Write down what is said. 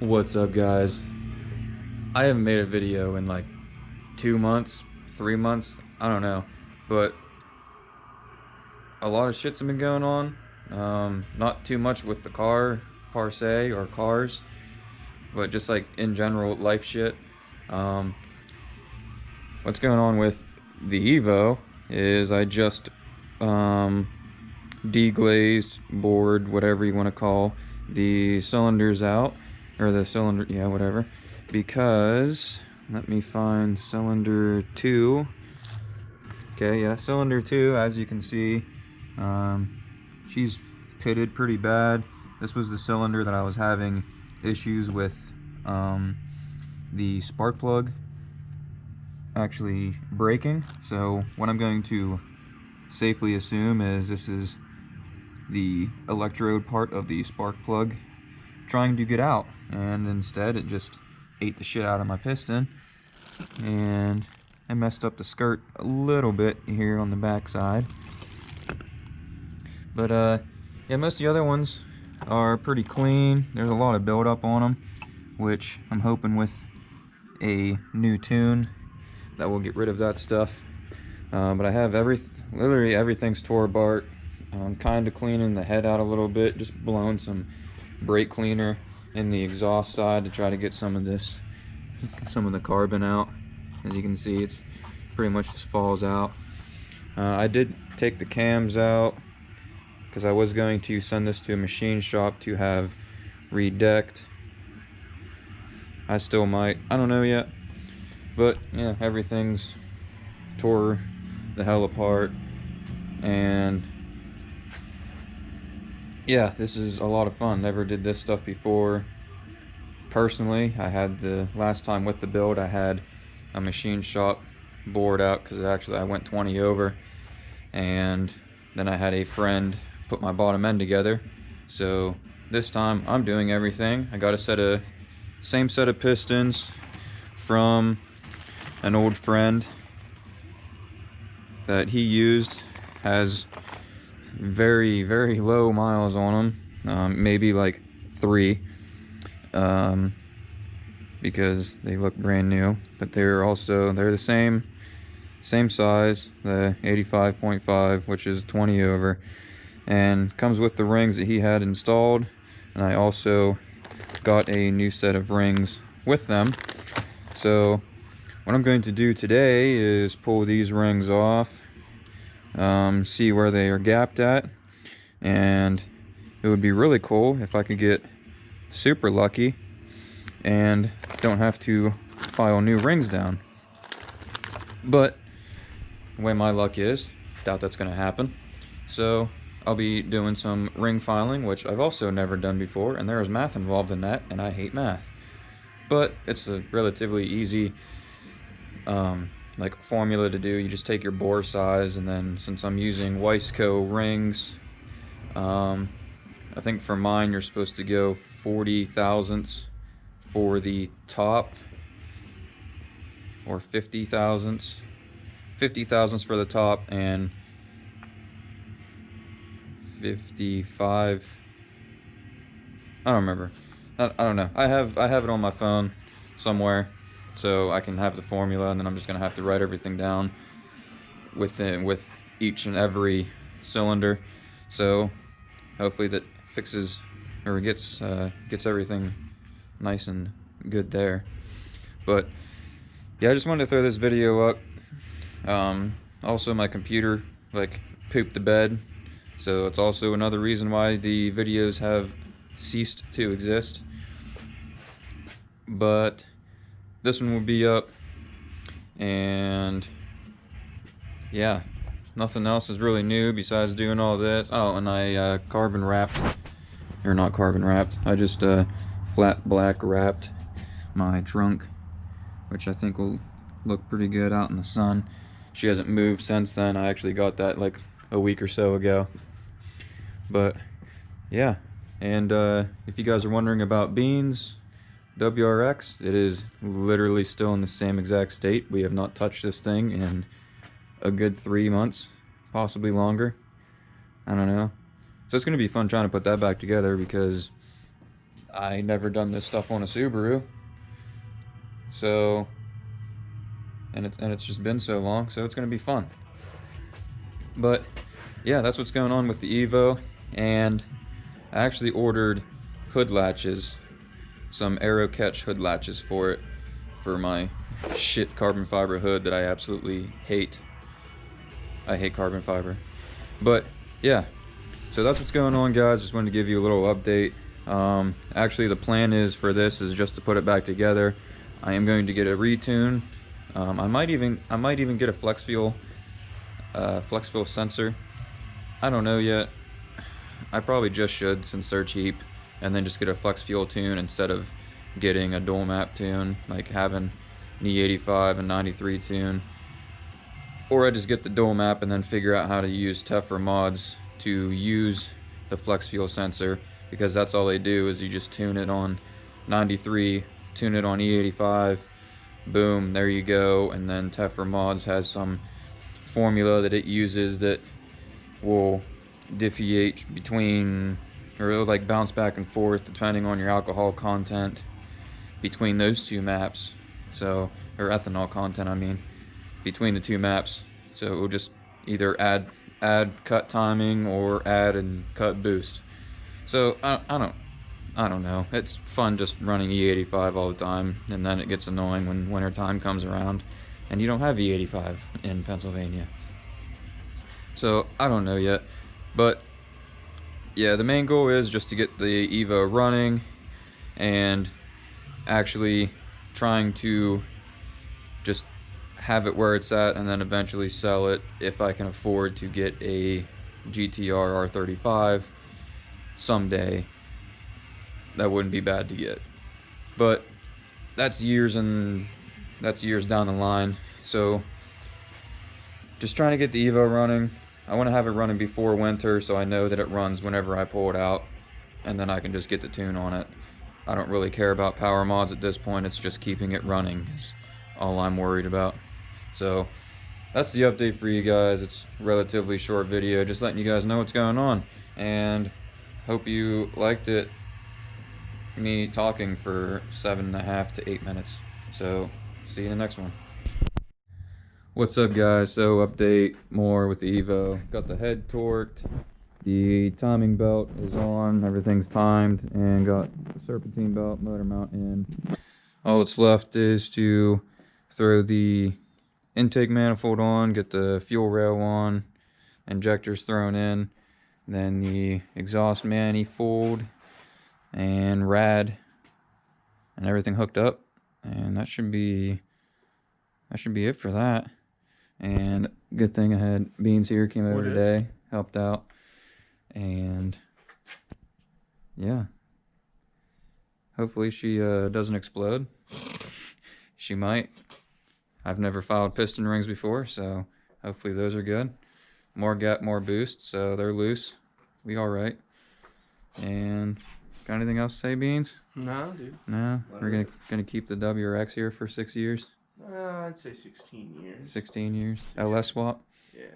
What's up, guys? I haven't made a video in like 2 months, 3 months, I don't know, but a lot of shit's been going on. Not too much with the car per se or cars, but just like in general life shit. Um, what's going on with the Evo is I just deglazed, bored, whatever you want to call the cylinders out, or the cylinder, yeah, whatever, because let me find cylinder 2. Okay, yeah, cylinder 2, as you can see, she's pitted pretty bad. This was the cylinder that I was having issues with the spark plug actually breaking. So what I'm going to safely assume is this is the electrode part of the spark plug trying to get out, and instead it just ate the shit out of my piston, and I messed up the skirt a little bit here on the back side. But yeah, most of the other ones are pretty clean. There's a lot of buildup on them, which I'm hoping with a new tune that will get rid of that stuff. But I have literally everything's tore apart. I'm kind of cleaning the head out a little bit, just blowing some brake cleaner in the exhaust side to try to get some of the carbon out. As you can see, it's pretty much just falls out. I did take the cams out because I was going to send this to a machine shop to have redecked. I still might, I don't know yet, but yeah, everything's tore the hell apart. And yeah, this is a lot of fun. Never did this stuff before. Personally, I had the last time with the build, I had a machine shop bored out because actually I went 20 over, and then I had a friend put my bottom end together. So this time I'm doing everything. I got a same set of pistons from an old friend that he used. Has very low miles on them, maybe like 3, because they look brand new, but they're the same size, the 85.5, which is 20 over, and comes with the rings that he had installed. And I also got a new set of rings with them. So what I'm going to do today is pull these rings off, see where they are gapped at, and it would be really cool if I could get super lucky and don't have to file new rings down. But the way my luck is, doubt that's going to happen. So I'll be doing some ring filing, which I've also never done before, and there is math involved in that, and I hate math. But it's a relatively easy like formula to do. You just take your bore size, and then since I'm using Weissco rings, I think for mine you're supposed to go 40 thousandths for the top, or 50 thousandths for the top, and 55, I don't remember. I don't know. I have it on my phone somewhere, so I can have the formula, and then I'm just gonna have to write everything down with each and every cylinder. So hopefully that fixes or gets everything nice and good there. But yeah, I just wanted to throw this video up. Also, my computer like pooped the bed, so it's also another reason why the videos have ceased to exist. But this one will be up, and yeah, nothing else is really new besides doing all this. Oh, and I carbon wrapped, or not carbon wrapped, I just flat black wrapped my trunk, which I think will look pretty good out in the sun. She hasn't moved since then. I actually got that like a week or so ago. But yeah, and if you guys are wondering about beans, WRX, it is literally still in the same exact state. We have not touched this thing in a good 3 months, possibly longer. I don't know. So it's going to be fun trying to put that back together, because I never done this stuff on a Subaru. So, and it's just been so long, so it's gonna be fun. But yeah, that's what's going on with the Evo. And I actually ordered hood latches, some Aero Catch hood latches for it, for my shit carbon fiber hood that I absolutely hate. I hate carbon fiber. But yeah, so that's what's going on, guys. Just wanted to give you a little update. Actually, the plan is for this is just to put it back together. I am going to get a retune. I might even get a flex fuel sensor. I don't know yet. I probably just should, since they're cheap, and then just get a flex fuel tune instead of getting a dual map tune, like having an E85 and 93 tune. Or I just get the dual map and then figure out how to use Teffer mods to use the flex fuel sensor, because that's all they do is you just tune it on 93, tune it on E85, boom, there you go. And then Teffer mods has some formula that it uses that will differentiate between, or it'll like bounce back and forth depending on your alcohol content between those two maps. So, or ethanol content, I mean, between the two maps. So it will just either add cut timing or add and cut boost. So I don't know. It's fun just running E85 all the time, and then it gets annoying when winter time comes around and you don't have E85 in Pennsylvania. So I don't know yet, but yeah, the main goal is just to get the Evo running and actually trying to just have it where it's at, and then eventually sell it if I can afford to get a GTR R35 someday. That wouldn't be bad to get, but that's years down the line. So just trying to get the Evo running. I want to have it running before winter, so I know that it runs whenever I pull it out, and then I can just get the tune on it. I don't really care about power mods at this point. It's just keeping it running is all I'm worried about. So that's the update for you guys. It's a relatively short video, just letting you guys know what's going on, and hope you liked it, me talking for 7.5 to 8 minutes. So see you in the next one. What's up, guys? So update more with the Evo. Got the head torqued, the timing belt is on, everything's timed, and got the serpentine belt, motor mount in. All that's left is to throw the intake manifold on, get the fuel rail on, injectors thrown in, then the exhaust manifold and rad and everything hooked up, and that should be it for that. And good thing I had Beans here, came over today, helped out, and yeah, hopefully she doesn't explode. She might. I've never filed piston rings before, so hopefully those are good. More gap, more boost, so they're loose. We all right. And got anything else to say, Beans? No, dude. No? We're gonna keep the WRX here for 6 years? I'd say 16 years. 16 years. LS swap? Yeah.